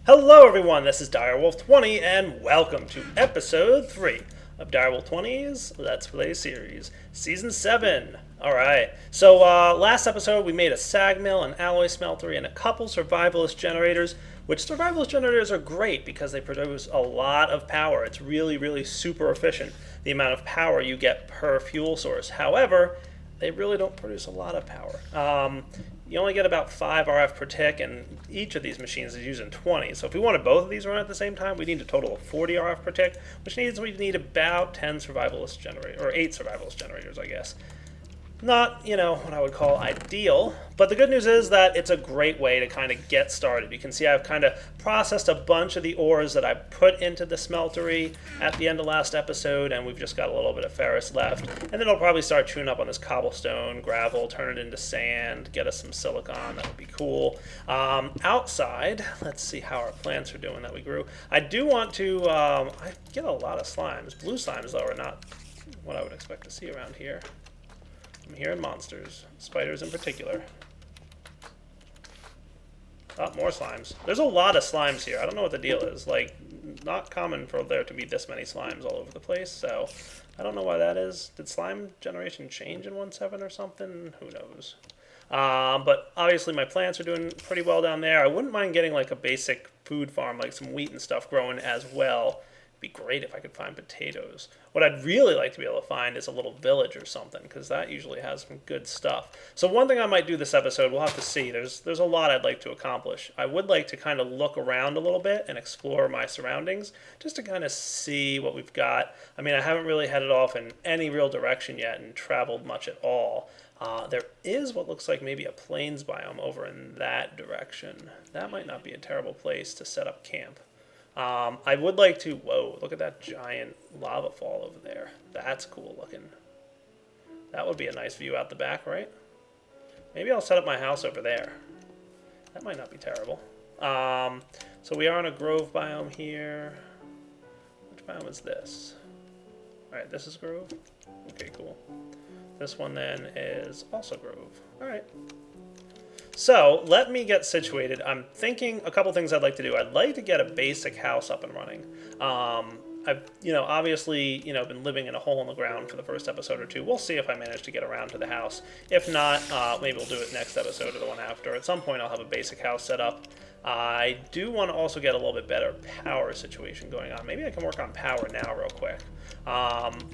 Hello everyone, this is Direwolf20 and welcome to episode 3 of Direwolf20's Let's Play series, season 7. Alright, so last episode we made a sag mill, an alloy smeltery, and a couple survivalist generators, which survivalist generators are great because they produce a lot of power. It's really super efficient, the amount of power you get per fuel source. However, they really don't produce a lot of power. You only get about 5 RF per tick, and each of these machines is using 20. So if we wanted both of these to run at the same time, we need a total of 40 RF per tick, which means we need about 10 survivalist generators, or 8 survivalist generators, I guess. Not, what I would call ideal, but the good news is that it's a great way to kind of get started. You can see I've kind of processed a bunch of the ores that I put into the smeltery at the end of last episode, and we've just got a little bit of ferrous left. And then I'll probably start chewing up on this cobblestone, gravel, turn it into sand, get us some silicon. That would be cool. Outside, let's see how our plants are doing that we grew. I do want to, I get a lot of slimes. Blue slimes, though, are not what I would expect to see around here. I'm hearing monsters, spiders in particular. Oh, more slimes. There's a lot of slimes here. I don't know what the deal is. Like, not common for there to be this many slimes all over the place, so I don't know why that is. Did slime generation change in 1.7 or something? Who knows? But obviously my plants are doing pretty well down there. I wouldn't mind getting like a basic food farm, like some wheat and stuff growing as well. Be great if I could find potatoes. What I'd really like to be able to find is a little village or something, because that usually has some good stuff. So one thing I might do this episode, we'll have to see. There's a lot I'd like to accomplish. I would like to kind of look around a little bit and explore my surroundings, just to kind of see what we've got. I mean, I haven't really headed off in any real direction yet and traveled much at all. There is what looks like maybe a plains biome over in that direction. That might not be a terrible place to set up camp. I would like to, whoa, look at that giant lava fall over there. That's cool looking. That would be a nice view out the back, right? Maybe I'll set up my house over there. That might not be terrible. So we are in a grove biome here. Which biome is this? Alright, this is grove. Okay, cool. This one then is also grove. Alright. So, let me get situated. I'm thinking a couple things I'd like to do. I'd like to get a basic house up and running. I've, obviously, been living in a hole in the ground for the first episode or two. We'll see if I manage to get around to the house. If not, maybe we'll do it next episode or the one after. At some point, I'll have a basic house set up. I do want to also get a little bit better power situation going on. Maybe I can work on power now real quick.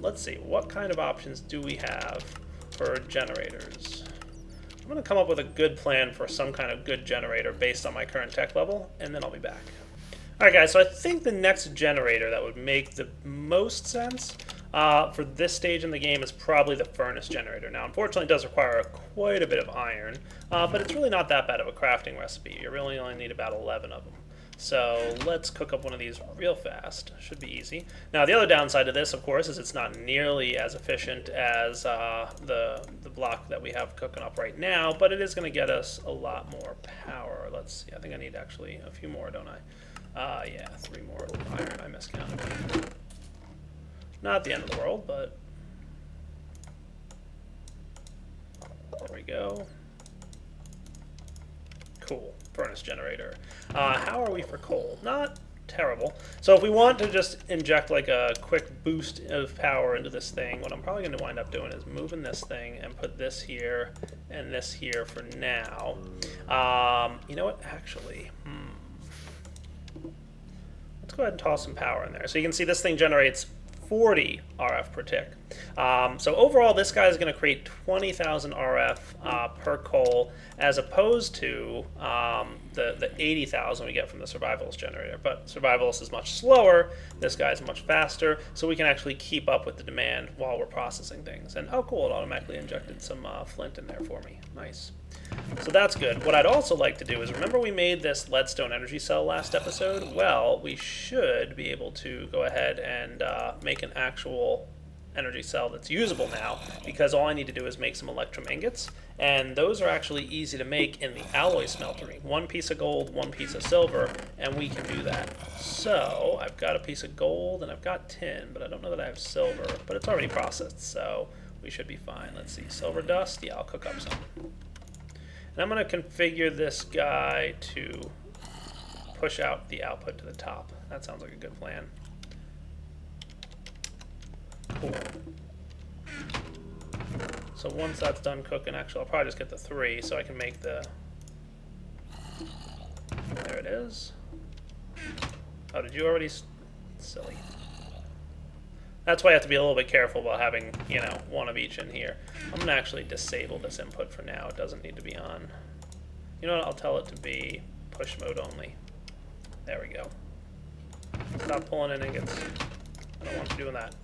Let's see. What kind of options do we have for generators? I'm going to come up with a good plan for some kind of good generator based on my current tech level, and then I'll be back. Alright guys, so I think the next generator that would make the most sense for this stage in the game is probably the furnace generator. Now, unfortunately, it does require quite a bit of iron, but it's really not that bad of a crafting recipe. You really only need about 11 of them. So let's cook up one of these real fast. Should be easy. Now, the other downside of this, of course, is it's not nearly as efficient as the block that we have cooking up right now, but it is going to get us a lot more power. Let's see. I think I need actually a few more, don't I? Yeah, 3 more iron. I miscounted. Not the end of the world, but there we go. Cool. Furnace generator. How are we for coal? Not terrible. So if we want to just inject like a quick boost of power into this thing, what I'm probably going to wind up doing is moving this thing and put this here and this here for now. You know what? Actually, let's go ahead and toss some power in there. So you can see this thing generates 40 RF per tick. So overall, this guy is going to create 20,000 RF per coal, as opposed to the 80,000 we get from the survivalist generator. But survivalist is much slower. This guy is much faster, so we can actually keep up with the demand while we're processing things. And oh, cool! It automatically injected some flint in there for me. Nice. So that's good. What I'd also like to do is, remember we made this leadstone energy cell last episode? Well, we should be able to go ahead and make an actual energy cell that's usable now, because all I need to do is make some electrum ingots, and those are actually easy to make in the alloy smeltery. 1 piece of gold, 1 piece of silver, and we can do that. So I've got a piece of gold and I've got tin, but I don't know that I have silver, but it's already processed, so we should be fine. Let's see, silver dust, yeah, I'll cook up some. And I'm going to configure this guy to push out the output to the top. That sounds like a good plan. Cool. So once that's done cooking, actually I'll probably just get the 3 so I can make the... There it is. Oh, did you already... Silly. That's why I have to be a little bit careful about having, you know, one of each in here. I'm going to actually disable this input for now. It doesn't need to be on. You know what? I'll tell it to be push mode only. There we go. Stop pulling in ingots. I don't want you doing that.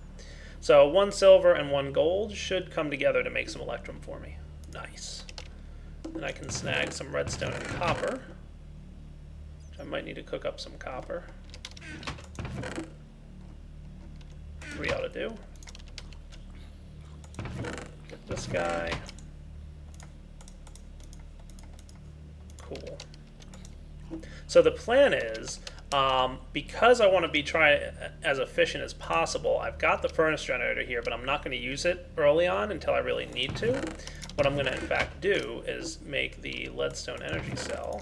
So 1 silver and 1 gold should come together to make some electrum for me. Nice. Then I can snag some redstone and copper. Which I might need to cook up some copper. 3 ought to do. Get this guy. Cool. So the plan is, because I want to be trying as efficient as possible, I've got the furnace generator here, but I'm not going to use it early on until I really need to. What I'm going to in fact do is make the leadstone energy cell,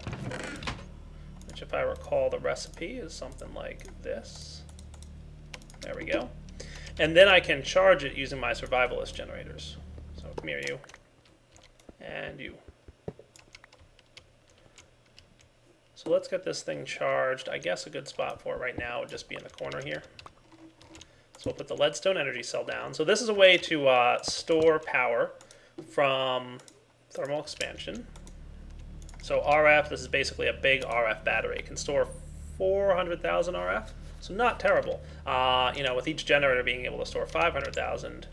which if I recall the recipe is something like this. There we go. And then I can charge it using my survivalist generators. So come here, you. And you. So let's get this thing charged. I guess a good spot for it right now would just be in the corner here. So we'll put the leadstone energy cell down. So this is a way to store power from thermal expansion. So RF, this is basically a big RF battery. It can store 400,000 RF. So not terrible. You know, with each generator being able to store 500,000,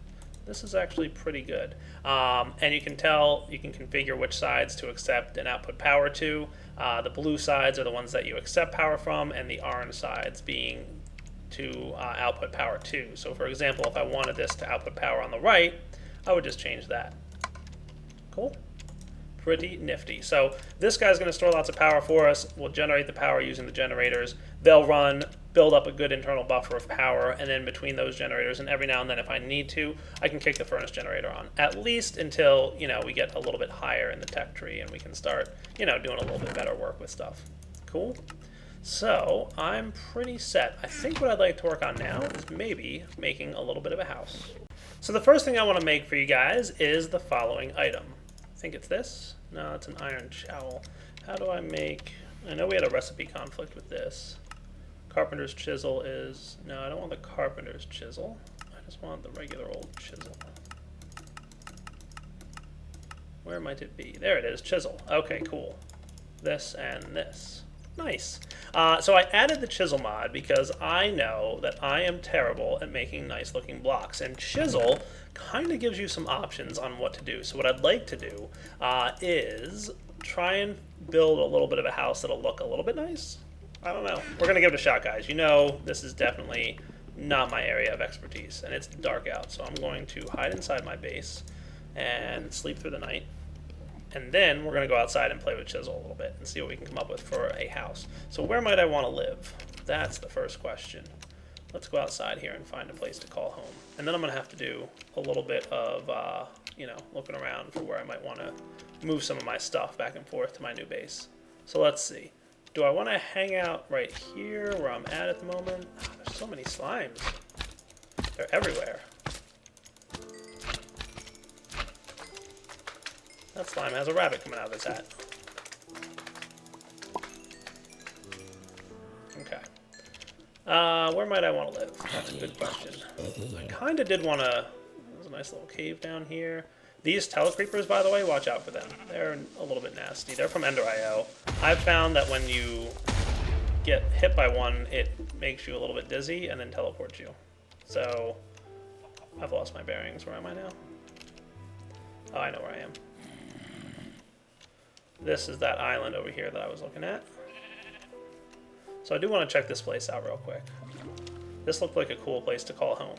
this is actually pretty good. And you can tell, you can configure which sides to accept and output power to. The blue sides are the ones that you accept power from, and the orange sides being to output power to. So for example, if I wanted this to output power on the right, I would just change that. Cool. Pretty nifty. So this guy's going to store lots of power for us. We'll generate the power using the generators. They'll run, build up a good internal buffer of power, and then between those generators, and every now and then if I need to, I can kick the furnace generator on. At least until, you know, we get a little bit higher in the tech tree and we can start, you know, doing a little bit better work with stuff. Cool. So I'm pretty set. I think what I'd like to work on now is maybe making a little bit of a house. So the first thing I want to make for you guys is the following item. I think it's this. No, it's an iron trowel. How do I make... I know we had a recipe conflict with this. Carpenter's chisel is... No, I don't want the carpenter's chisel. I just want the regular old chisel. Where might it be? There it is, chisel. Okay, cool. This and this. Nice. So I added the chisel mod because I know that I am terrible at making nice looking blocks, and chisel kind of gives you some options on what to do. So what I'd like to do is try and build a little bit of a house that'll look a little bit nice. I don't know. We're going to give it a shot, guys. You know this is definitely not my area of expertise, and it's dark out, so I'm going to hide inside my base and sleep through the night. And then we're going to go outside and play with chisel a little bit and see what we can come up with for a house. So where might I want to live? That's the first question. Let's go outside here and find a place to call home. And then I'm going to have to do a little bit of, you know, looking around for where I might want to move some of my stuff back and forth to my new base. So let's see. Do I want to hang out right here where I'm at the moment? Oh, there's so many slimes. They're everywhere. That slime has a rabbit coming out of its hat. Okay. Where might I want to live? That's a good question. I kind of did want to... There's a nice little cave down here. These telecreepers, by the way, watch out for them. They're a little bit nasty. They're from Ender.io. I've found that when you get hit by one, it makes you a little bit dizzy and then teleports you. So, I've lost my bearings. Where am I now? Oh, I know where I am. This is that island over here that I was looking at. So I do want to check this place out real quick. This looked like a cool place to call home.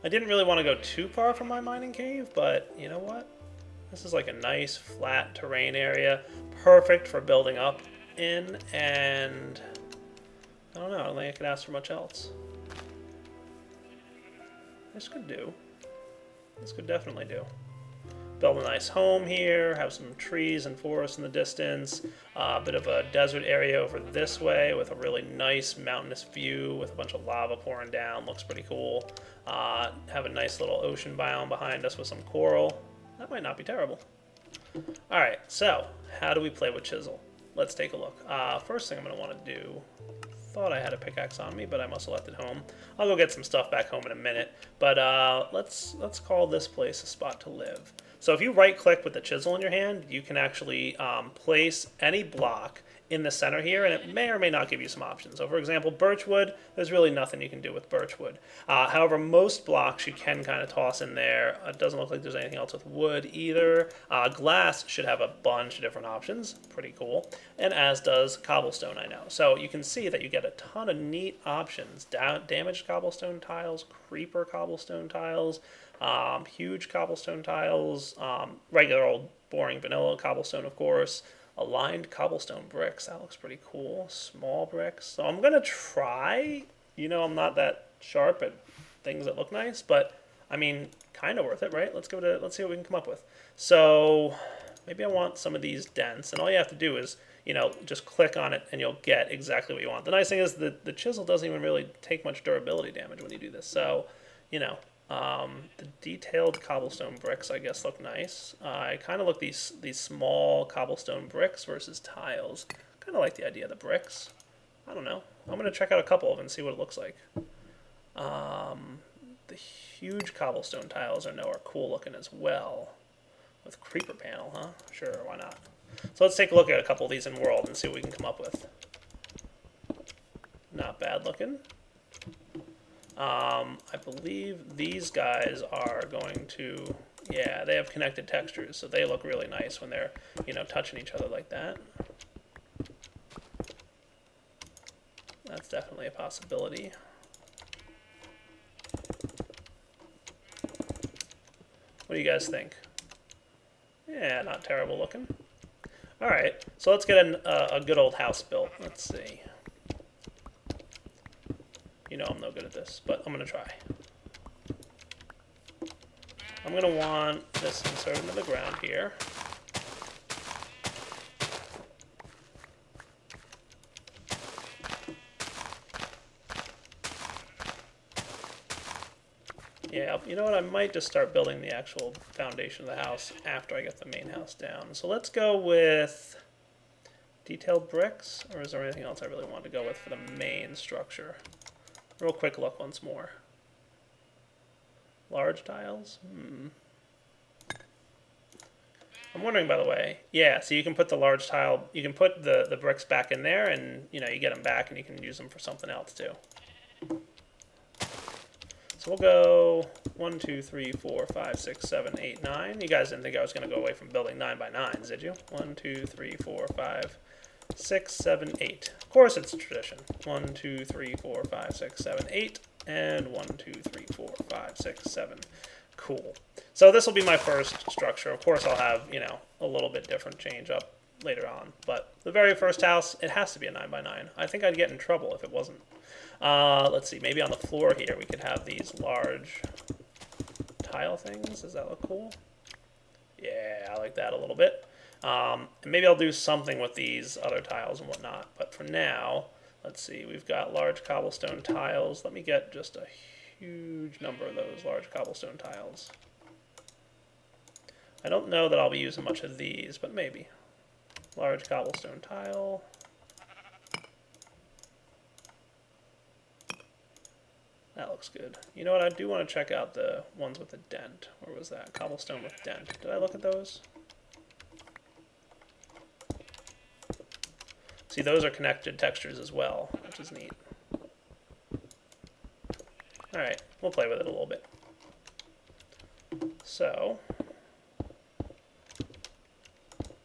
I didn't really want to go too far from my mining cave, but you know what? This is like a nice flat terrain area, perfect for building up in, and I don't know, I don't think I could ask for much else. This could do. This could definitely do. build a nice home here, have some trees and forests in the distance, a bit of a desert area over this way with a really nice mountainous view with a bunch of lava pouring down. Looks pretty cool. Have a nice little ocean biome behind us with some coral. That might not be terrible. Alright, so how do we play with chisel? Let's take a look. First thing I'm going to want to do, thought I had a pickaxe on me, but I must have left it home. I'll go get some stuff back home in a minute, but let's call this place a spot to live. So if you right click with the chisel in your hand, you can actually place any block in the center here, and it may or may not give you some options. So for example, birchwood, there's really nothing you can do with birchwood. However, most blocks you can kind of toss in there. It doesn't look like there's anything else with wood either. Glass should have a bunch of different options. Pretty cool. And as does cobblestone, I know. So you can see that you get a ton of neat options. Damaged cobblestone tiles, creeper cobblestone tiles, huge cobblestone tiles, regular old boring vanilla cobblestone, of course. Aligned cobblestone bricks. That looks pretty cool. Small bricks. So I'm going to try. You know, I'm not that sharp at things that look nice, but I mean, kind of worth it, right? Let's give it let's see what we can come up with. So maybe I want some of these dense, and all you have to do is, you know, just click on it and you'll get exactly what you want. The nice thing is that the chisel doesn't even really take much durability damage when you do this. So, you know, the detailed cobblestone bricks, I guess, look nice. I kind of look these small cobblestone bricks versus tiles. Kind of like the idea of the bricks. I don't know. I'm going to check out a couple of them and see what it looks like. The huge cobblestone tiles I know are cool looking as well. With creeper panel, huh? Sure, why not? So let's take a look at a couple of these in world and see what we can come up with. Not bad looking. I believe these guys are going to, yeah, they have connected textures, so they look really nice when they're, you know, touching each other like that. That's definitely a possibility. What do you guys think? Yeah, not terrible looking. Alright, so let's get a good old house built. Let's see. You know I'm no good at this, but I'm going to try. I'm going to want this inserted into the ground here. Yeah, you know what? I might just start building the actual foundation of the house after I get the main house down. So let's go with detailed bricks, or is there anything else I really want to go with for the main structure? Real quick look once more. Large tiles? I'm wondering, by the way, yeah, so you can put the large tile, you can put the bricks back in there, and, you know, you get them back and you can use them for something else too. So we'll go 1, 2, 3, 4, 5, 6, 7, 8, 9. You guys didn't think I was going to go away from building 9 by 9s, did you? 1, 2, 3, 4, 5, 6, 7, 8. Of course it's a tradition. 1, 2, 3, 4, 5, 6, 7, 8. And 1, 2, 3, 4, 5, 6, 7. Cool. So this will be my first structure. Of course I'll have, you know, a little bit different change up later on. But the very first house, it has to be a 9 by 9. I think I'd get in trouble if it wasn't. Let's see, maybe on the floor here we could have these large tile things. Does that look cool? Yeah, I like that a little bit. And maybe I'll do something with these other tiles and whatnot. But for now, let's see, we've got large cobblestone tiles. Let me get just a huge number of those large cobblestone tiles. I don't know that I'll be using much of these, but maybe. Large cobblestone tile. That looks good. You know what? I do want to check out the ones with the dent. Where was that? Cobblestone with dent. Did I look at those? See, those are connected textures as well, which is neat. Alright, we'll play with it a little bit. So,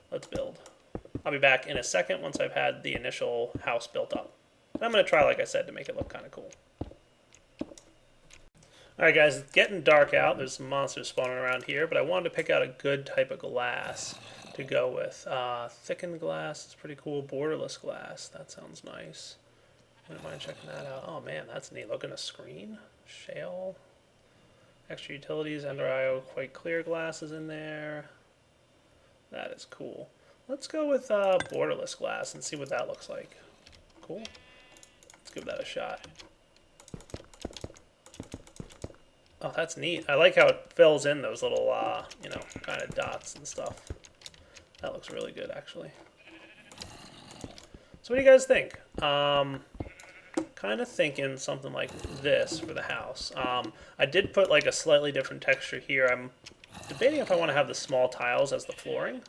let's build. I'll be back in a second once I've had the initial house built up. And I'm going to try, like I said, to make it look kind of cool. Alright guys, it's getting dark out. There's some monsters spawning around here, but I wanted to pick out a good type of glass to go with. Thickened glass is pretty cool. Borderless glass, that sounds nice. I wouldn't mind checking that out. Oh man, that's neat. Look at a screen. Shale. Extra utilities, Ender IO, quite clear glass is in there. That is cool. Let's go with borderless glass and see what that looks like. Cool. Let's give that a shot. Oh, that's neat. I like how it fills in those little, you know, kind of dots and stuff. That looks really good, actually. So what do you guys think? Kind of thinking something like this for the house. I did put like a slightly different texture here. I'm debating if I want to have the small tiles as the flooring.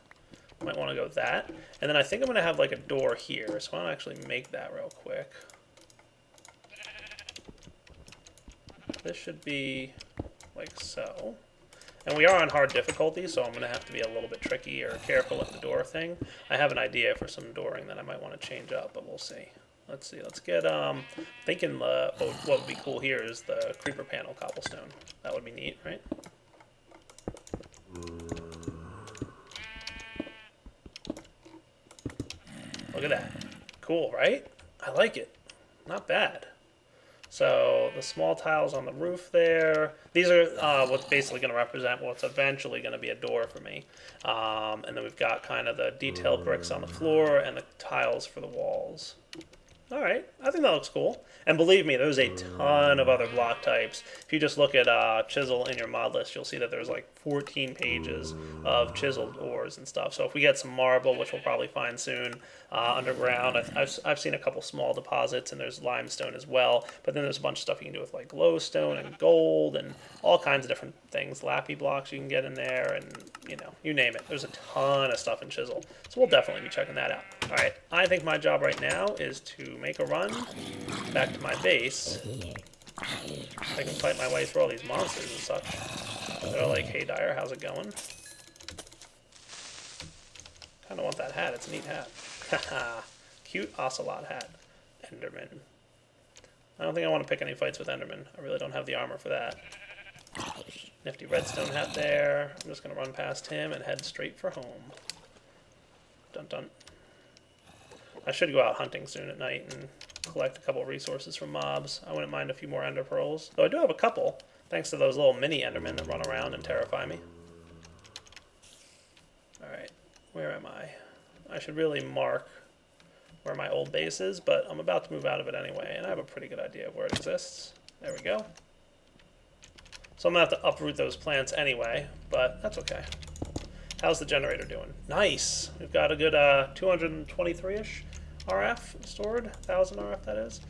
Might want to go with that. And then I think I'm going to have like a door here. So I want to actually make that real quick. This should be like so. And we are on hard difficulty, so I'm going to have to be a little bit tricky or careful with the door thing. I have an idea for some dooring that I might want to change up, but we'll see. Let's see. Let's get, thinking what would be cool here is the creeper panel cobblestone. That would be neat, right? Look at that. Cool, right? I like it. Not bad. So the small tiles on the roof there. These are what's basically going to represent what's eventually going to be a door for me. And then we've got kind of the detailed bricks on the floor and the tiles for the walls. All right, I think that looks cool. And believe me, there's a ton of other block types. If you just look at chisel in your mod list, you'll see that there's like 14 pages of chiseled ores and stuff. So if we get some marble, which we'll probably find soon, underground, I've seen a couple small deposits, and there's limestone as well. But then there's a bunch of stuff you can do with like glowstone and gold and all kinds of different things. Lappy blocks you can get in there, and you know, you name it. There's a ton of stuff in chisel. So we'll definitely be checking that out. All right, I think my job right now is to make a run back to my base. I can fight my way through all these monsters and such. They're like, hey Dyer, how's it going? Kinda want that hat, it's a neat hat. Haha, cute ocelot hat. Enderman. I don't think I want to pick any fights with Enderman. I really don't have the armor for that. Nifty redstone hat there. I'm just gonna run past him and head straight for home. Dun dun. I should go out hunting soon at night and collect a couple resources from mobs. I wouldn't mind a few more ender pearls. Though I do have a couple, thanks to those little mini endermen that run around and terrify me. Alright, where am I? I should really mark where my old base is, but I'm about to move out of it anyway, and I have a pretty good idea of where it exists. There we go. So I'm going to have to uproot those plants anyway, but that's okay. How's the generator doing? Nice! We've got a good 223-ish RF stored, 1,000 RF that is.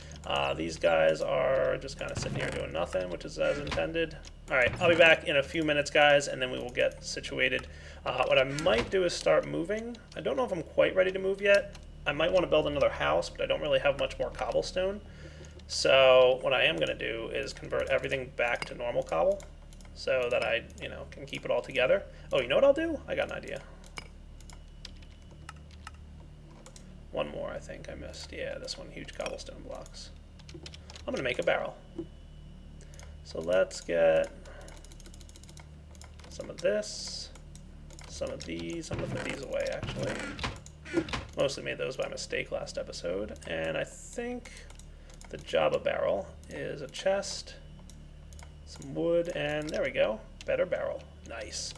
These guys are just kind of sitting here doing nothing, which is as intended. Alright, I'll be back in a few minutes, guys, and then we will get situated. What I might do is start moving. I don't know if I'm quite ready to move yet. I might want to build another house, but I don't really have much more cobblestone. So what I am going to do is convert everything back to normal cobble so that I, you know, can keep it all together. Oh, you know what I'll do? I got an idea. One more, I think I missed. Yeah, this one, huge cobblestone blocks. I'm going to make a barrel. So let's get some of this, some of these. I'm going to put these away, actually. Mostly made those by mistake last episode. And I think the Java barrel is a chest, some wood, and there we go. Better barrel. Nice.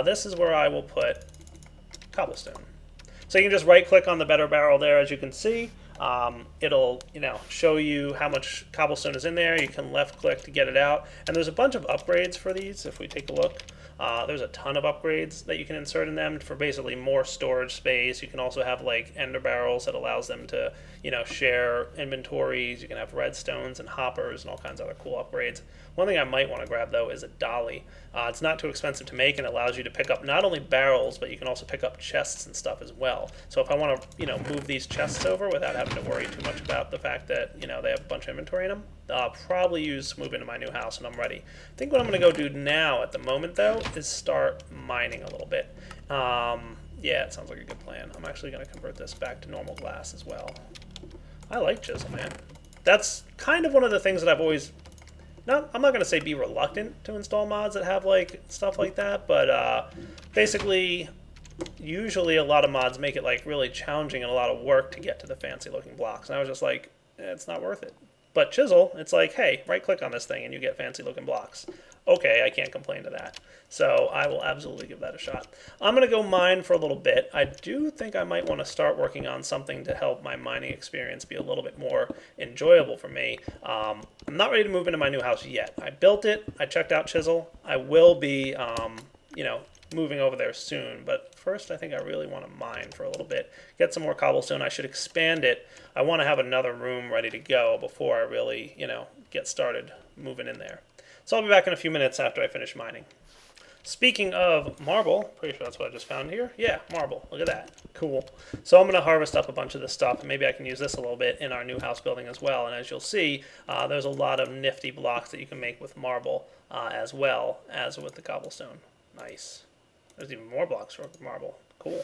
This is where I will put cobblestone. So you can just right-click on the better barrel there, as you can see. It'll, you know, show you how much cobblestone is in there. You can left-click to get it out. And there's a bunch of upgrades for these, if we take a look. There's a ton of upgrades that you can insert in them for basically more storage space. You can also have like ender barrels that allows them to, you know, share inventories. You can have redstones and hoppers and all kinds of other cool upgrades. One thing I might want to grab though is a dolly. It's not too expensive to make and allows you to pick up not only barrels, but you can also pick up chests and stuff as well. So if I want to, you know, move these chests over without having to worry too much about the fact that, you know, they have a bunch of inventory in them, I'll probably move into my new house and I'm ready. I think what I'm going to go do now at the moment though is start mining a little bit. Yeah, it sounds like a good plan. I'm actually going to convert this back to normal glass as well. I like chisel, man. That's kind of one of the things that I've always... I'm not going to say be reluctant to install mods that have like stuff like that, but basically, usually a lot of mods make it like really challenging and a lot of work to get to the fancy looking blocks. And I was just like, it's not worth it. But chisel, it's like, hey, right click on this thing and you get fancy looking blocks. okay, I can't complain to that. So I will absolutely give that a shot. I'm going to go mine for a little bit. I do think I might want to start working on something to help my mining experience be a little bit more enjoyable for me. I'm not ready to move into my new house yet. I built it. I checked out Chisel. I will be, moving over there soon. But first, I think I really want to mine for a little bit. Get some more cobblestone. I should expand it. I want to have another room ready to go before I really, get started moving in there. So I'll be back in a few minutes after I finish mining. Speaking of marble, pretty sure that's what I just found here. Yeah, marble. Look at that. Cool. So I'm going to harvest up a bunch of this stuff, and maybe I can use this a little bit in our new house building as well. And as you'll see, there's a lot of nifty blocks that you can make with marble as well as with the cobblestone. Nice. There's even more blocks for marble. Cool.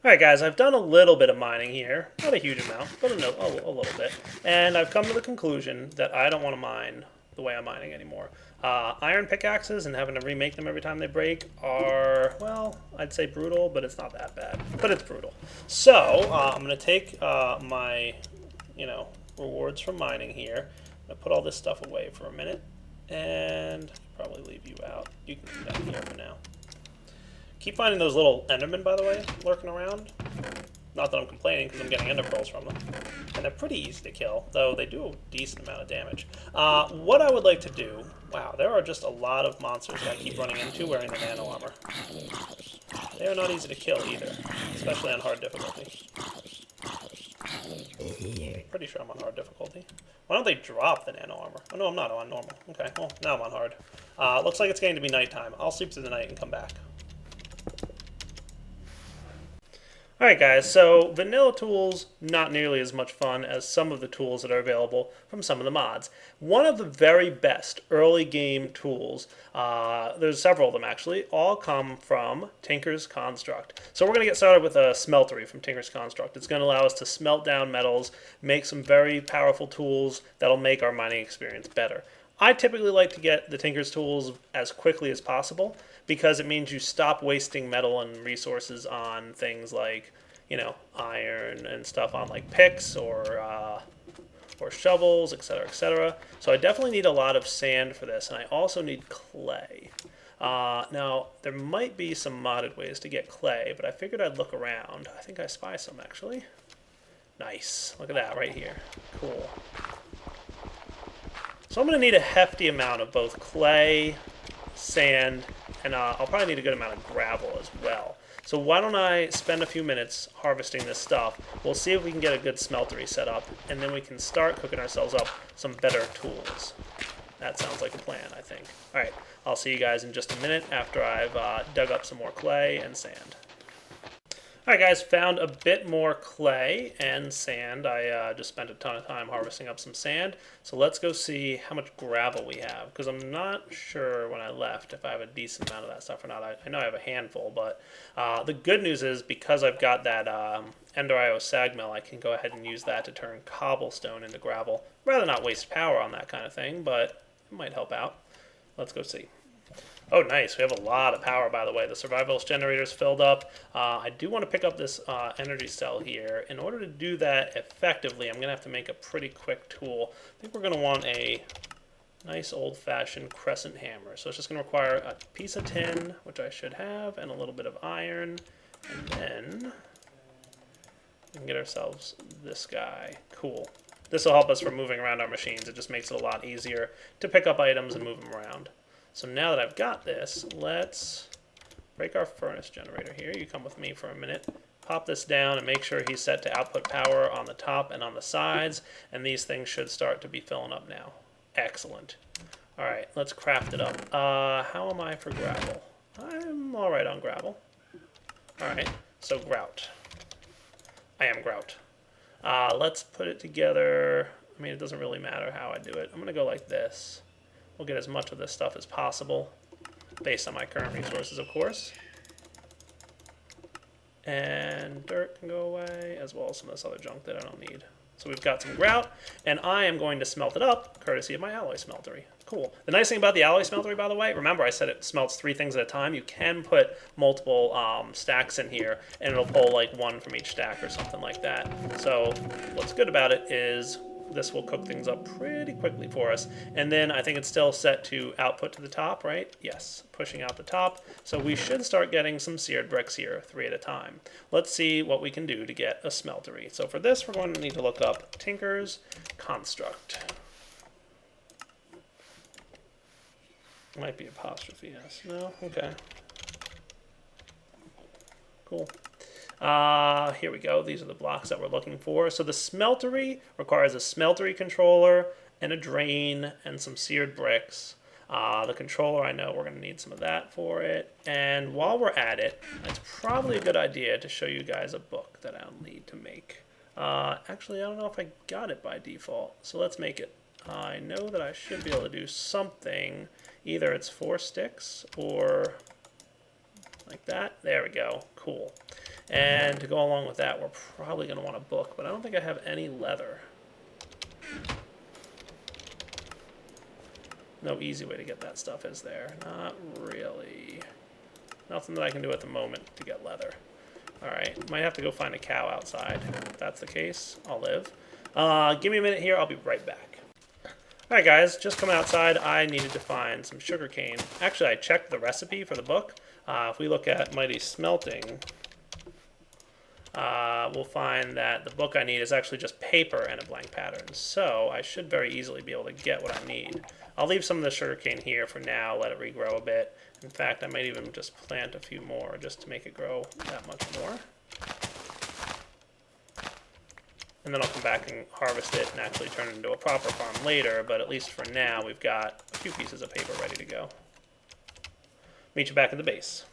Alright guys, I've done a little bit of mining here. Not a huge amount, but a little bit. And I've come to the conclusion that I don't want to mine the way I'm mining anymore. Iron pickaxes and having to remake them every time they break are, well, I'd say brutal, but it's not that bad. But it's brutal. So, I'm going to take my, rewards from mining here. I'm going to put all this stuff away for a minute. And probably leave you out. You can come down here for now. Keep finding those little endermen, by the way, lurking around. Not that I'm complaining, because I'm getting ender pearls from them. And they're pretty easy to kill, though they do a decent amount of damage. What I would like to do... Wow, there are just a lot of monsters that I keep running into wearing the nano armor. They are not easy to kill, either. Especially on hard difficulty. Pretty sure I'm on hard difficulty. Why don't they drop the nano armor? Oh, no, I'm not. I'm on normal. Okay, well, now I'm on hard. Looks like it's getting to be nighttime. I'll sleep through the night and come back. Alright guys, so vanilla tools, not nearly as much fun as some of the tools that are available from some of the mods. One of the very best early game tools, there's several of them actually, all come from Tinker's Construct. So we're going to get started with a smeltery from Tinker's Construct. It's going to allow us to smelt down metals, make some very powerful tools that'll make our mining experience better. I typically like to get the Tinker's tools as quickly as possible because it means you stop wasting metal and resources on things like, iron and stuff on like picks or shovels, etc., etc. So I definitely need a lot of sand for this, and I also need clay. Now, there might be some modded ways to get clay, but I figured I'd look around. I think I spy some, actually. Nice. Look at that right here. Cool. So I'm going to need a hefty amount of both clay, sand, and I'll probably need a good amount of gravel as well. So why don't I spend a few minutes harvesting this stuff. We'll see if we can get a good smeltery set up, and then we can start cooking ourselves up some better tools. That sounds like a plan, I think. All right, I'll see you guys in just a minute after I've dug up some more clay and sand. Alright guys, found a bit more clay and sand. I just spent a ton of time harvesting up some sand. So let's go see how much gravel we have, because I'm not sure when I left if I have a decent amount of that stuff or not. I know I have a handful, but the good news is because I've got that Ender IO sag mill, I can go ahead and use that to turn cobblestone into gravel. Rather not waste power on that kind of thing, but it might help out. Let's go see. Oh, nice. We have a lot of power, by the way. The survivalist generator's filled up. I do want to pick up this energy cell here. In order to do that effectively, I'm going to have to make a pretty quick tool. I think we're going to want a nice old-fashioned crescent hammer. So it's just going to require a piece of tin, which I should have, and a little bit of iron. And then we can get ourselves this guy. Cool. This will help us for moving around our machines. It just makes it a lot easier to pick up items and move them around. So now that I've got this, let's break our furnace generator here. You come with me for a minute. Pop this down and make sure he's set to output power on the top and on the sides. And these things should start to be filling up now. Excellent. All right, let's craft it up. How am I for gravel? I'm all right on gravel. All right, so grout. I am grout. Let's put it together. I mean, it doesn't really matter how I do it. I'm going to go like this. We'll get as much of this stuff as possible, based on my current resources, of course. And dirt can go away, as well as some of this other junk that I don't need. So we've got some grout, and I am going to smelt it up, courtesy of my alloy smeltery. Cool. The nice thing about the alloy smeltery, by the way, remember I said it smelts 3 things at a time. You can put multiple stacks in here, and it'll pull like 1 from each stack or something like that. So what's good about it is this will cook things up pretty quickly for us. And then I think it's still set to output to the top, right? Yes, pushing out the top. So we should start getting some seared bricks here, 3 at a time. Let's see what we can do to get a smeltery. So for this, we're going to need to look up Tinker's Construct. Might be apostrophe S. No? Okay. Cool. Here we go. These are the blocks that we're looking for. So the smeltery requires a smeltery controller and a drain and some seared bricks. The controller, I know we're going to need some of that for it. And while we're at it, it's probably a good idea to show you guys a book that I'll need to make. Actually, I don't know if I got it by default. So let's make it. I know that I should be able to do something. Either it's 4 sticks or like that. There we go. Cool. And to go along with that, we're probably going to want a book, but I don't think I have any leather. No easy way to get that stuff, is there? Not really. Nothing that I can do at the moment to get leather. Alright, might have to go find a cow outside. If that's the case, I'll live. Give me a minute here, I'll be right back. Alright guys, just coming outside, I needed to find some sugarcane. Actually, I checked the recipe for the book. If we look at Mighty Smelting, we'll find that the book I need is actually just paper and a blank pattern. So I should very easily be able to get what I need. I'll leave some of the sugarcane here for now, let it regrow a bit. In fact, I might even just plant a few more just to make it grow that much more. And then I'll come back and harvest it and actually turn it into a proper farm later, but at least for now, we've got a few pieces of paper ready to go. Meet you back at the base.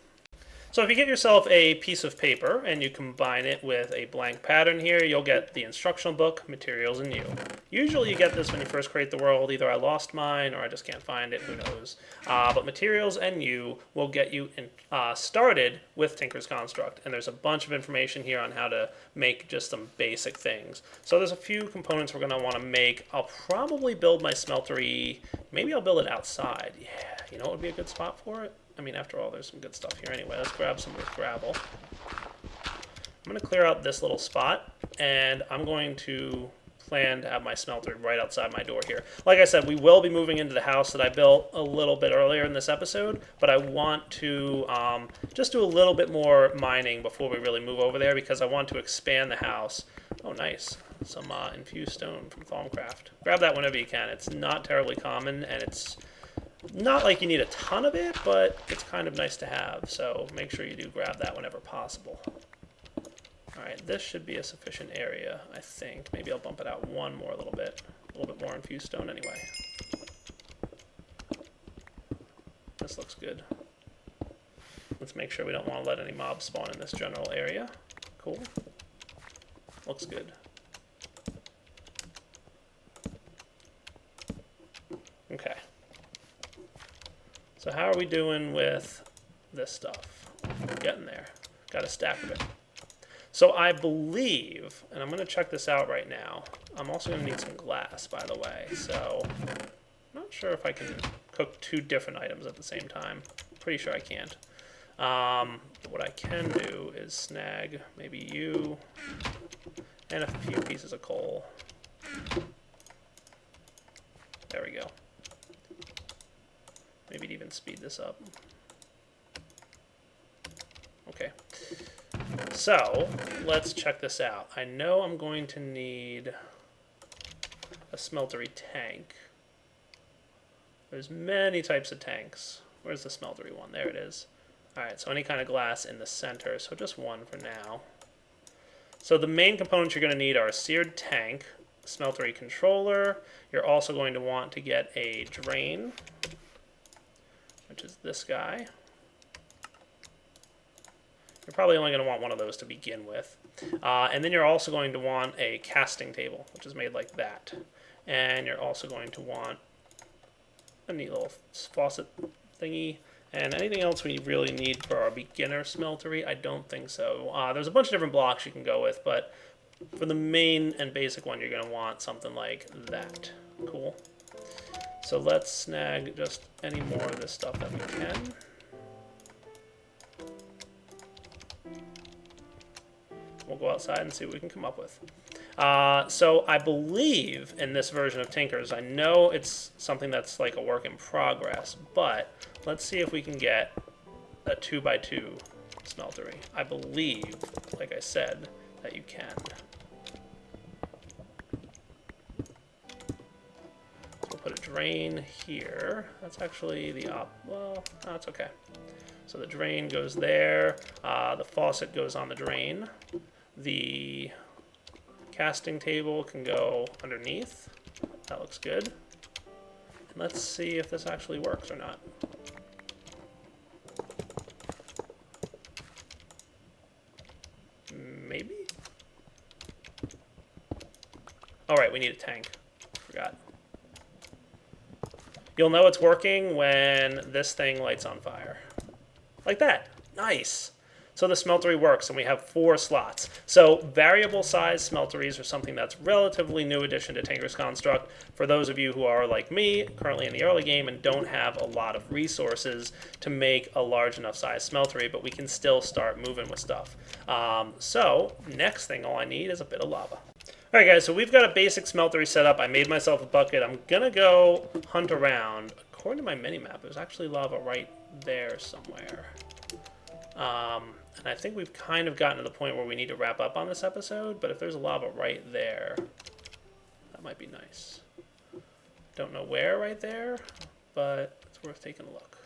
So if you get yourself a piece of paper and you combine it with a blank pattern here, you'll get the instructional book, materials, and you. Usually you get this when you first create the world. Either I lost mine or I just can't find it, who knows. But materials and you will get you started with Tinker's Construct. And there's a bunch of information here on how to make just some basic things. So there's a few components we're going to want to make. I'll probably build my smeltery, maybe I'll build it outside. Yeah, you know what would be a good spot for it? I mean, after all, there's some good stuff here anyway. Let's grab some of this gravel. I'm going to clear out this little spot, and I'm going to plan to have my smelter right outside my door here. Like I said, we will be moving into the house that I built a little bit earlier in this episode, but I want to just do a little bit more mining before we really move over there because I want to expand the house. Oh, nice. Some infused stone from Thaumcraft. Grab that whenever you can. It's not terribly common, and it's not like you need a ton of it, but it's kind of nice to have, so make sure you do grab that whenever possible. Alright, this should be a sufficient area, I think. Maybe I'll bump it out one more little bit. A little bit more infused stone anyway. This looks good. Let's make sure we don't want to let any mobs spawn in this general area. Cool. Looks good. Okay. So how are we doing with this stuff? We're getting there. Got a stack of it. So I believe, and I'm going to check this out right now, I'm also going to need some glass, by the way. So I'm not sure if I can cook 2 different items at the same time. Pretty sure I can't. But what I can do is snag maybe you and a few pieces of coal. There we go. Maybe even speed this up. Okay. So, let's check this out. I know I'm going to need a smeltery tank. There's many types of tanks. Where's the smeltery one? There it is. Alright, so any kind of glass in the center. So just one for now. So the main components you're going to need are a seared tank, a smeltery controller. You're also going to want to get a drain, which is this guy. You're probably only going to want one of those to begin with. And then you're also going to want a casting table, which is made like that. And you're also going to want a neat little faucet thingy. And anything else we really need for our beginner smeltery? I don't think so. There's a bunch of different blocks you can go with, but for the main and basic one, you're going to want something like that. Cool. So let's snag just any more of this stuff that we can. We'll go outside and see what we can come up with. So I believe in this version of Tinkers, I know it's something that's like a work in progress, but let's see if we can get a 2x2 smeltery. I believe, like I said, that you can. So we'll put a drain here. That's actually the well, no, that's okay. So the drain goes there. The faucet goes on the drain. The casting table can go underneath. That looks good. And let's see if this actually works or not. Maybe? All right, we need a tank. Forgot. You'll know it's working when this thing lights on fire. Like that. Nice. So the smeltery works, and we have 4 slots. So variable size smelteries are something that's relatively new addition to Tinker's Construct. For those of you who are like me, currently in the early game, and don't have a lot of resources to make a large enough size smeltery, but we can still start moving with stuff. So next thing, all I need is a bit of lava. All right, guys, so we've got a basic smeltery set up. I made myself a bucket. I'm going to go hunt around. According to my mini-map, there's actually lava right there somewhere. And I think we've kind of gotten to the point where we need to wrap up on this episode, but if there's a lava right there, that might be nice. Don't know where right there, but it's worth taking a look.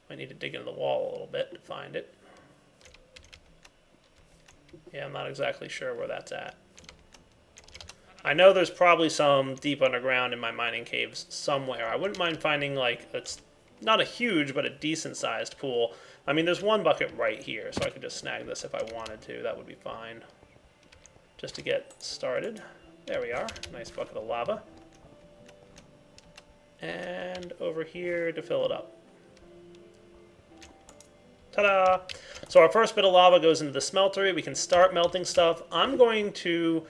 Might need to dig into the wall a little bit to find it. Yeah, I'm not exactly sure where that's at. I know there's probably some deep underground in my mining caves somewhere. I wouldn't mind finding, like, it's not a huge, but a decent-sized pool. I mean, there's one bucket right here, so I could just snag this if I wanted to. That would be fine. Just to get started. There we are. Nice bucket of lava. And over here to fill it up. Ta-da! So our first bit of lava goes into the smeltery. We can start melting stuff. I'm going to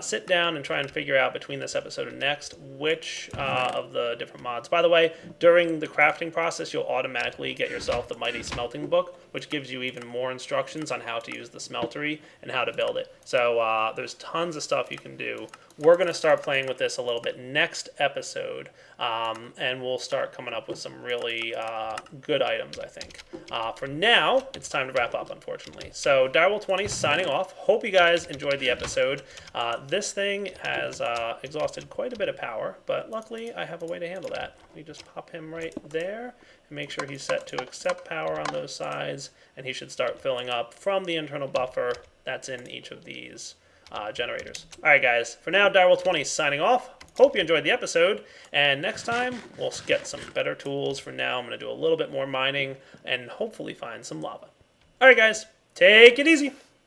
sit down and try and figure out between this episode and next which of the different mods. By the way, during the crafting process, you'll automatically get yourself the Mighty Smelting Book, which gives you even more instructions on how to use the smeltery and how to build it. So there's tons of stuff you can do. We're going to start playing with this a little bit next episode, and we'll start coming up with some really good items, I think. For now, it's time to wrap up, unfortunately. So, Direwolf20 signing off. Hope you guys enjoyed the episode. This thing has exhausted quite a bit of power, but luckily I have a way to handle that. We just pop him right there and make sure he's set to accept power on those sides, and he should start filling up from the internal buffer that's in each of these generators. Alright guys, for now, Direwolf20 signing off. Hope you enjoyed the episode, and next time we'll get some better tools. For now, I'm going to do a little bit more mining and hopefully find some lava. Alright guys, take it easy!